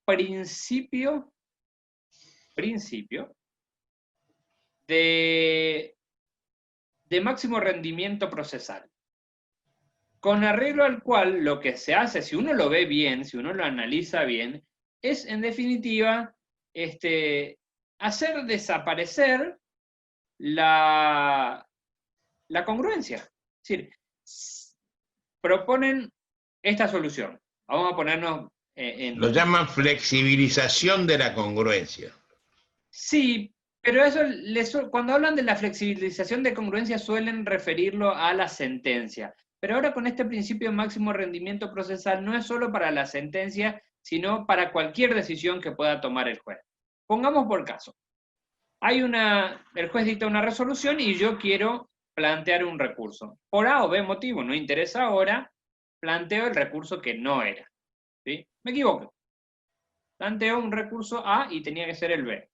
principio de máximo rendimiento procesal, con arreglo al cual lo que se hace, si uno lo ve bien, si uno lo analiza bien, es en definitiva hacer desaparecer la congruencia. Es decir, proponen esta solución. Vamos a ponernos Lo llaman flexibilización de la congruencia. Sí, pero eso cuando hablan de la flexibilización de congruencia suelen referirlo a la sentencia. Pero ahora con este principio de máximo rendimiento procesal no es solo para la sentencia, sino para cualquier decisión que pueda tomar el juez. Pongamos por caso, el juez dicta una resolución y yo quiero plantear un recurso. Por A o B motivo, no interesa ahora, planteo el recurso que no era. ¿Sí? Me equivoco. Planteo un recurso A y tenía que ser el B.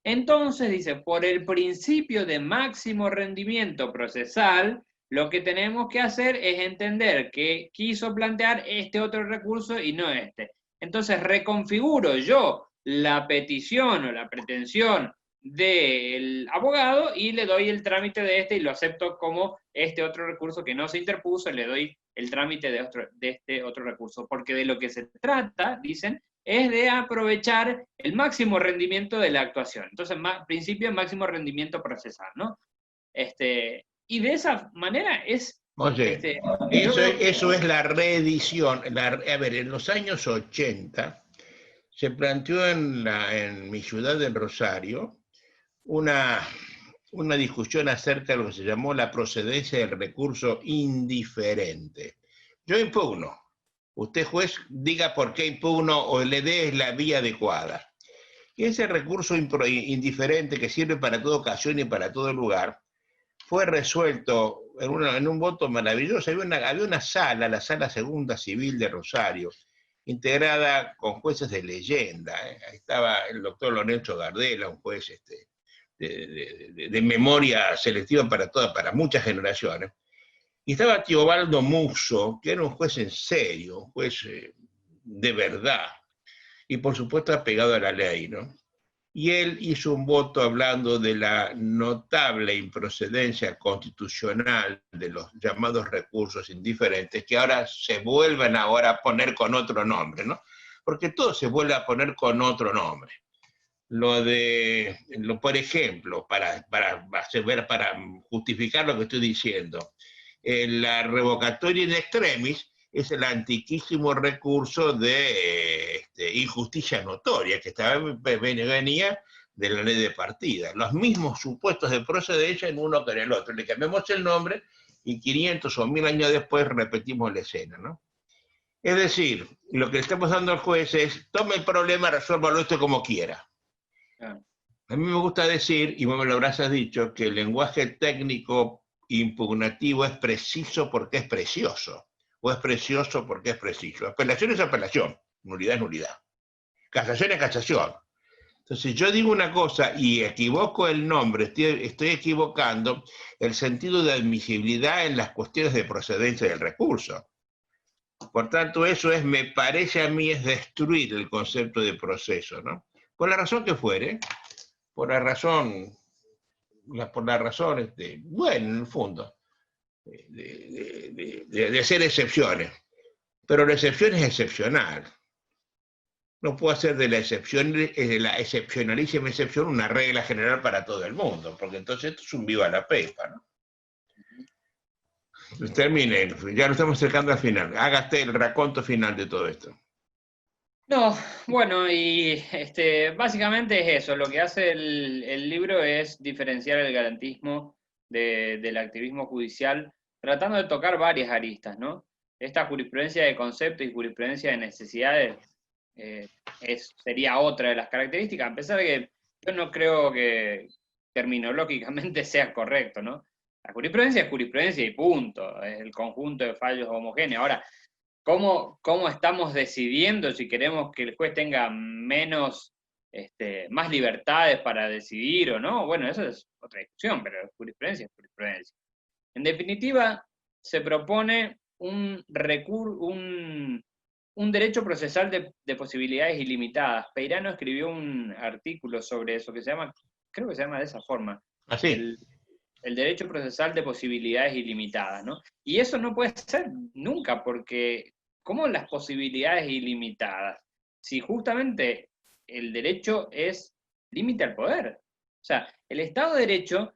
Entonces dice, por el principio de máximo rendimiento procesal, lo que tenemos que hacer es entender que quiso plantear este otro recurso y no este. Entonces reconfiguro yo la petición o la pretensión del abogado y le doy el trámite de este y lo acepto como este otro recurso que no se interpuso, le doy el trámite de este otro recurso. Porque de lo que se trata, dicen, es de aprovechar el máximo rendimiento de la actuación. Entonces, principio de máximo rendimiento procesal, ¿no? Y de esa manera es... Oye, yo veo que... eso es la reedición. A ver, en los años 80 se planteó en mi ciudad, en Rosario, una discusión acerca de lo que se llamó la procedencia del recurso indiferente. Yo impugno. Usted, juez, diga por qué impugno o le dé la vía adecuada. Y ese recurso indiferente que sirve para toda ocasión y para todo lugar, fue resuelto en un voto maravilloso. Había una sala, la Sala Segunda Civil de Rosario, integrada con jueces de leyenda. Ahí estaba el doctor Lorenzo Gardela, un juez de memoria selectiva para muchas generaciones. Y estaba Teobaldo Musso, que era un juez en serio, un juez de verdad, y por supuesto apegado a la ley, ¿no? Y él hizo un voto hablando de la notable improcedencia constitucional de los llamados recursos indiferentes, que ahora se vuelven a poner con otro nombre, ¿no? Porque todo se vuelve a poner con otro nombre. Por ejemplo, para justificar lo que estoy diciendo, la revocatoria in extremis es el antiquísimo recurso de injusticia notoria, que venía de la ley de partida. Los mismos supuestos de procedencia en uno que en el otro. Le cambiamos el nombre y 500 o 1000 años después repetimos la escena, ¿no? Es decir, lo que le estamos dando al juez es, tome el problema, resuélvalo esto como quiera. A mí me gusta decir, y vos me lo habrás dicho, que el lenguaje técnico impugnativo es preciso porque es precioso, o es precioso porque es preciso. Apelación es apelación, nulidad es nulidad. Casación es casación. Entonces yo digo una cosa y equivoco el nombre, estoy equivocando el sentido de admisibilidad en las cuestiones de procedencia del recurso. Por tanto, eso me parece a mí, es destruir el concepto de proceso, ¿no? Por la razón que fuere, por la razón, bueno, en el fondo, de hacer excepciones. Pero la excepción es excepcional. No puedo hacer de la excepcionalísima excepción una regla general para todo el mundo, porque entonces esto es un viva la pepa, ¿no? Pues termine, ya lo estamos acercando al final. Hágate el raconto final de todo esto. No, bueno, y básicamente es eso. Lo que hace el libro es diferenciar el garantismo del activismo judicial, tratando de tocar varias aristas, ¿no? Esta jurisprudencia de concepto y jurisprudencia de necesidades sería otra de las características, a pesar de que yo no creo que terminológicamente sea correcto, ¿no? La jurisprudencia es jurisprudencia y punto, es el conjunto de fallos homogéneos. Ahora, ¿cómo estamos decidiendo si queremos que el juez tenga más libertades para decidir o no? Bueno, eso es otra discusión, pero jurisprudencia es jurisprudencia. En definitiva, se propone un derecho procesal de posibilidades ilimitadas. Peirano escribió un artículo sobre eso que se llama, creo que se llama de esa forma, Así. el derecho procesal de posibilidades ilimitadas, ¿no? Y eso no puede ser nunca, porque ¿cómo las posibilidades ilimitadas? Si justamente el derecho es límite al poder. O sea, el Estado de Derecho,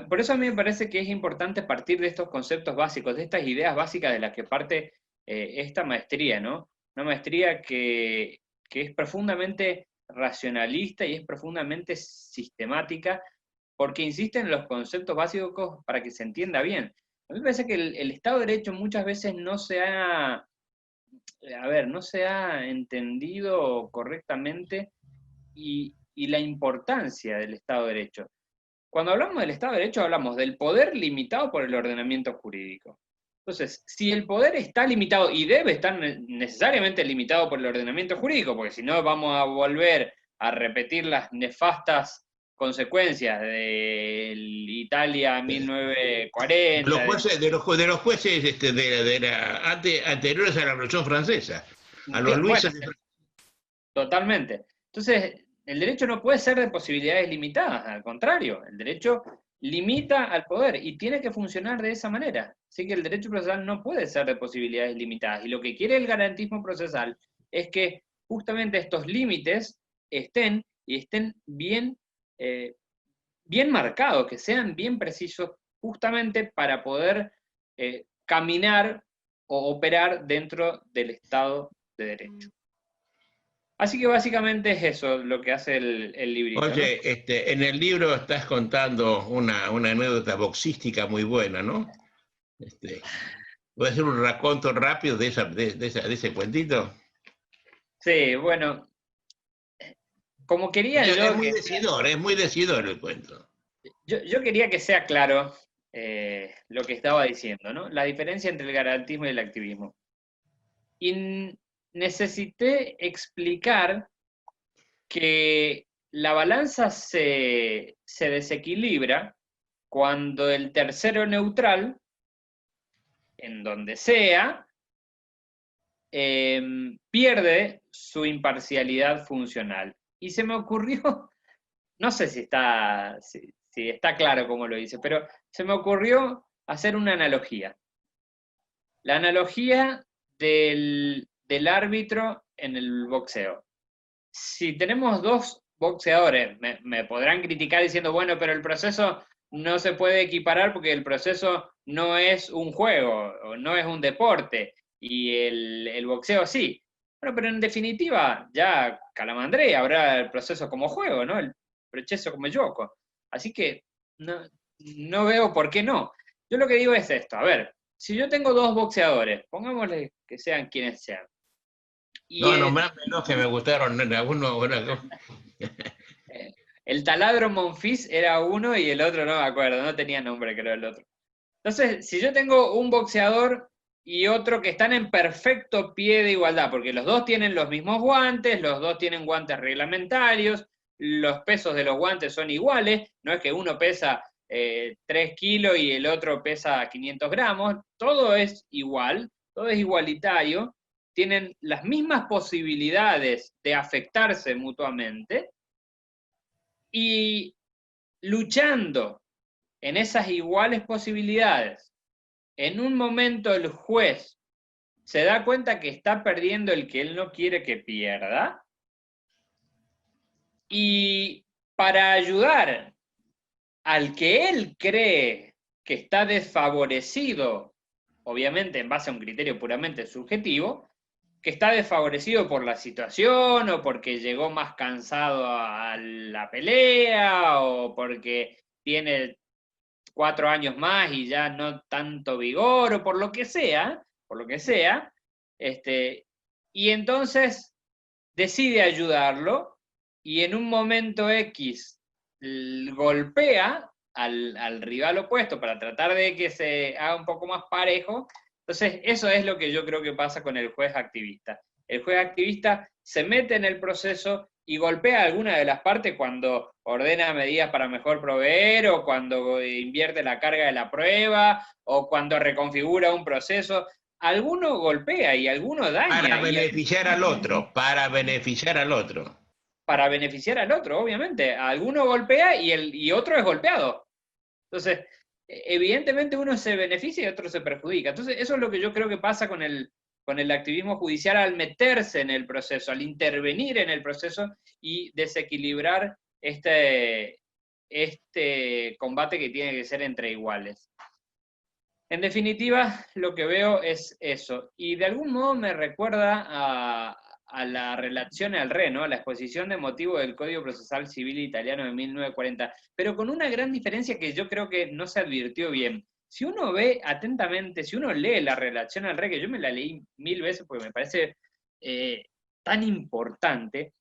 por eso a mí me parece que es importante partir de estos conceptos básicos, de estas ideas básicas de las que parte esta maestría, ¿no? Una maestría que es profundamente racionalista y es profundamente sistemática, porque insiste en los conceptos básicos para que se entienda bien. A mí me parece que el Estado de Derecho muchas veces no se ha entendido correctamente y la importancia del Estado de Derecho. cuando hablamos del Estado de Derecho hablamos del poder limitado por el ordenamiento jurídico. Entonces, si el poder está limitado y debe estar necesariamente limitado por el ordenamiento jurídico, porque si no vamos a volver a repetir las nefastas consecuencias de Italia 1940. De los jueces anteriores a la Revolución Francesa, a los Bueno, Luises de totalmente. Entonces, el derecho no puede ser de posibilidades limitadas, al contrario, el derecho limita al poder y tiene que funcionar de esa manera. Así que el derecho procesal no puede ser de posibilidades limitadas. Y lo que quiere el garantismo procesal es que justamente estos límites estén y estén bien, bien marcados, que sean bien precisos, justamente para poder caminar o operar dentro del Estado de Derecho. Así que básicamente es eso lo que hace el librito, ¿no? Oye, en el libro estás contando una anécdota boxística muy buena, ¿no? ¿Puedes hacer un raconto rápido de ese cuentito? Sí, bueno, como quería yo que Es muy decidor el cuento. yo quería que sea claro lo que estaba diciendo, ¿no? La diferencia entre el garantismo y el activismo. Y necesité explicar que la balanza se desequilibra cuando el tercero neutral, en donde sea, pierde su imparcialidad funcional. Y se me ocurrió, no sé si está claro cómo lo dice, pero se me ocurrió hacer una analogía. La analogía del árbitro en el boxeo. Si tenemos dos boxeadores, me podrán criticar diciendo, bueno, pero el proceso no se puede equiparar porque el proceso no es un juego, o no es un deporte, y el boxeo sí. Bueno, pero en definitiva, ya Calamandré habrá el proceso como juego, ¿no? El proceso como yoco. Así que no veo por qué no. Yo lo que digo es esto, a ver, si yo tengo dos boxeadores, pongámosle que sean quienes sean, y No, nombrame los que me gustaron, algunos. el taladro Monfils era uno y el otro no me acuerdo, no tenía nombre creo el otro. Entonces, si yo tengo un boxeador y otro que están en perfecto pie de igualdad, porque los dos tienen los mismos guantes, los dos tienen guantes reglamentarios, los pesos de los guantes son iguales, no es que uno pesa 3 kilos y el otro pesa 500 gramos, todo es igual, todo es igualitario, tienen las mismas posibilidades de afectarse mutuamente y luchando en esas iguales posibilidades, en un momento el juez se da cuenta que está perdiendo el que él no quiere que pierda, y para ayudar al que él cree que está desfavorecido, obviamente en base a un criterio puramente subjetivo, que está desfavorecido por la situación o porque llegó más cansado a la pelea o porque tiene 4 años más y ya no tanto vigor o por lo que sea, y entonces decide ayudarlo y en un momento X golpea al rival opuesto para tratar de que se haga un poco más parejo. Entonces, eso es lo que yo creo que pasa con el juez activista. El juez activista se mete en el proceso y golpea a alguna de las partes cuando ordena medidas para mejor proveer, o cuando invierte la carga de la prueba, o cuando reconfigura un proceso. Alguno golpea y alguno daña. Para beneficiar al otro, para beneficiar al otro. Para beneficiar al otro, obviamente. Alguno golpea y otro es golpeado. Entonces, evidentemente uno se beneficia y otro se perjudica. Entonces, eso es lo que yo creo que pasa con el activismo judicial al meterse en el proceso, al intervenir en el proceso y desequilibrar este combate que tiene que ser entre iguales. En definitiva, lo que veo es eso. Y de algún modo me recuerda a la relación al re, ¿no? A la exposición de motivos del Código Procesal Civil Italiano de 1940, pero con una gran diferencia que yo creo que no se advirtió bien. Si uno ve atentamente, si uno lee la relación al re, que yo me la leí 1000 veces porque me parece tan importante,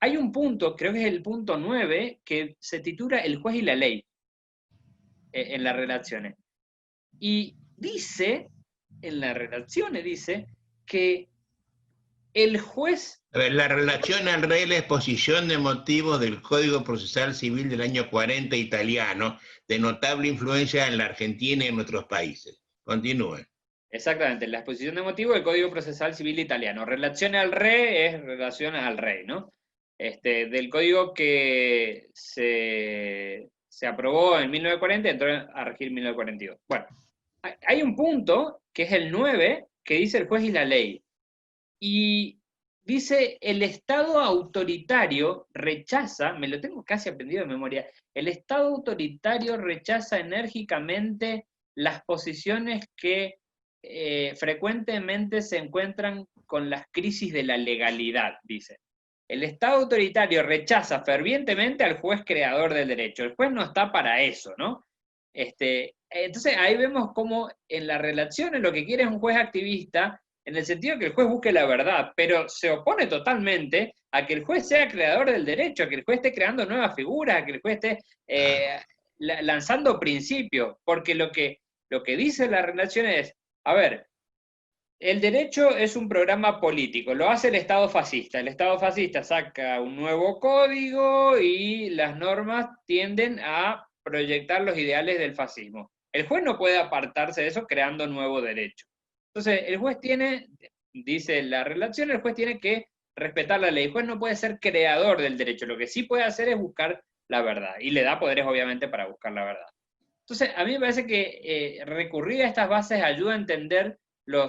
hay un punto, creo que es el punto 9, que se titula El juez y la ley. en las relaciones. Y dice, en las relaciones dice, que el juez... A ver, la relación al rey, la exposición de motivos del Código Procesal Civil del año 40 italiano, de notable influencia en la Argentina y en otros países. Continúe. Exactamente, la exposición de motivos del Código Procesal Civil italiano. Relación al rey es relación al rey, ¿no? Del código que se aprobó en 1940 y entró a regir en 1942. Bueno, hay un punto, que es el 9, que dice el juez y la ley. Y dice, el Estado autoritario rechaza, me lo tengo casi aprendido de memoria, el Estado autoritario rechaza enérgicamente las posiciones que frecuentemente se encuentran con las crisis de la legalidad, dice. El Estado autoritario rechaza fervientemente al juez creador del derecho. El juez no está para eso, ¿no? Entonces ahí vemos cómo en las relaciones lo que quiere es un juez activista, en el sentido que el juez busque la verdad, pero se opone totalmente a que el juez sea creador del derecho, a que el juez esté creando nuevas figuras, a que el juez esté lanzando principios, porque lo que dice la relación es, a ver, el derecho es un programa político, lo hace el Estado fascista. El Estado fascista saca un nuevo código y las normas tienden a proyectar los ideales del fascismo. El juez no puede apartarse de eso creando nuevo derecho. Entonces, el juez tiene, dice la relación, el juez tiene que respetar la ley. El juez no puede ser creador del derecho, lo que sí puede hacer es buscar la verdad, y le da poderes obviamente para buscar la verdad. Entonces, a mí me parece que recurrir a estas bases ayuda a entender no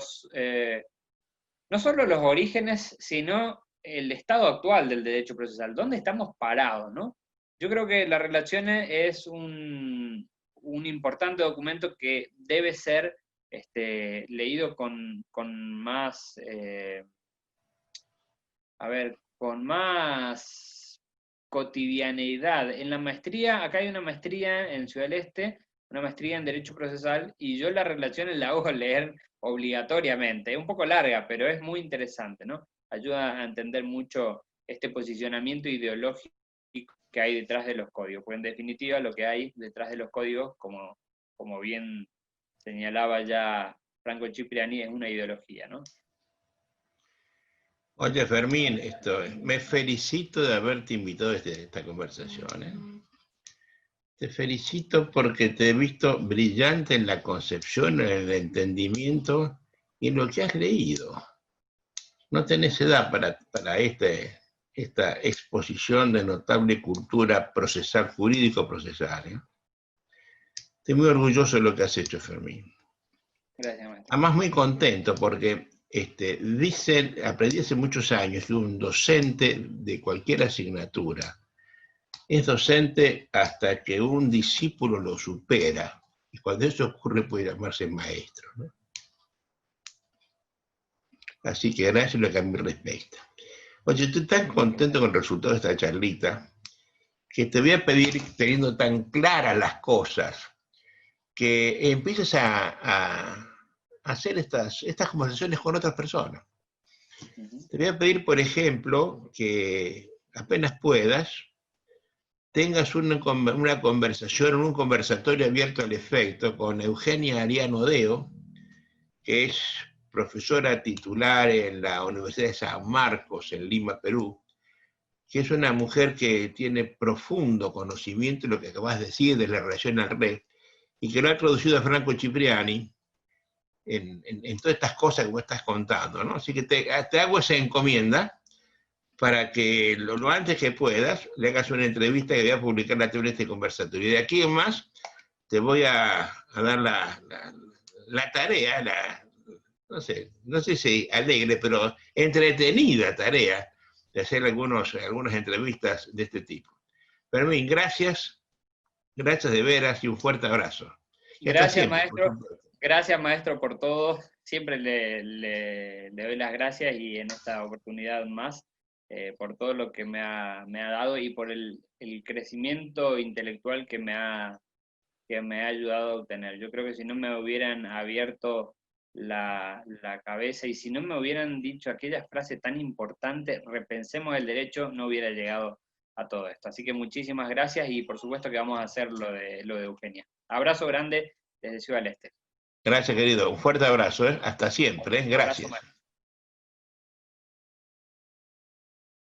solo los orígenes, sino el estado actual del derecho procesal, dónde estamos parados, ¿no? Yo creo que la relación es un importante documento que debe ser leído con más, con más cotidianeidad. En la maestría, acá hay una maestría en Ciudad del Este, una maestría en Derecho Procesal, y yo las relaciones la hago leer obligatoriamente. Es un poco larga, pero es muy interesante, ¿no? Ayuda a entender mucho este posicionamiento ideológico que hay detrás de los códigos, porque en definitiva lo que hay detrás de los códigos, como bien señalaba ya Franco Cipriani, es una ideología, ¿no? Oye, Fermín, me felicito de haberte invitado a esta conversación. Te felicito porque te he visto brillante en la concepción, en el entendimiento y en lo que has leído. No tenés edad para esta exposición de notable cultura procesal, jurídico-procesal. Estoy muy orgulloso de lo que has hecho, Fermín. Gracias, maestro. Además, muy contento porque aprendí hace muchos años que un docente de cualquier asignatura es docente hasta que un discípulo lo supera. Y cuando eso ocurre puede llamarse maestro, ¿no? Así que gracias lo que a mí respecta. Oye, estoy tan contento con el resultado de esta charlita que te voy a pedir, teniendo tan claras las cosas, que empieces a hacer estas conversaciones con otras personas. Te voy a pedir, por ejemplo, que apenas puedas, tengas una conversación, un conversatorio abierto al efecto con Eugenia Ariano Deo, que es profesora titular en la Universidad de San Marcos, en Lima, Perú, que es una mujer que tiene profundo conocimiento de lo que acabas de decir de la relación al rey, y que lo ha traducido a Franco Cipriani en todas estas cosas que vos estás contando, ¿no? Así que te hago esa encomienda para que lo antes que puedas le hagas una entrevista que voy a publicar la teoría de este conversatorio. Y de aquí en más te voy a dar la tarea, no sé si alegre, pero entretenida tarea de hacer algunas entrevistas de este tipo. Fermín, gracias de veras y un fuerte abrazo. Y hasta Gracias, siempre, maestro. Gracias, maestro, por todo. Siempre le doy las gracias, y en esta oportunidad más, por todo lo que me ha dado y por el crecimiento intelectual que me ha ayudado a obtener. Yo creo que si no me hubieran abierto la cabeza y si no me hubieran dicho aquella frase tan importante, repensemos el derecho, no hubiera llegado a todo esto. Así que muchísimas gracias y por supuesto que vamos a hacer lo de Eugenia. Abrazo grande desde Ciudad del Este. Gracias, querido. Un fuerte abrazo, ¿eh? Hasta siempre, ¿eh? Abrazo, Gracias.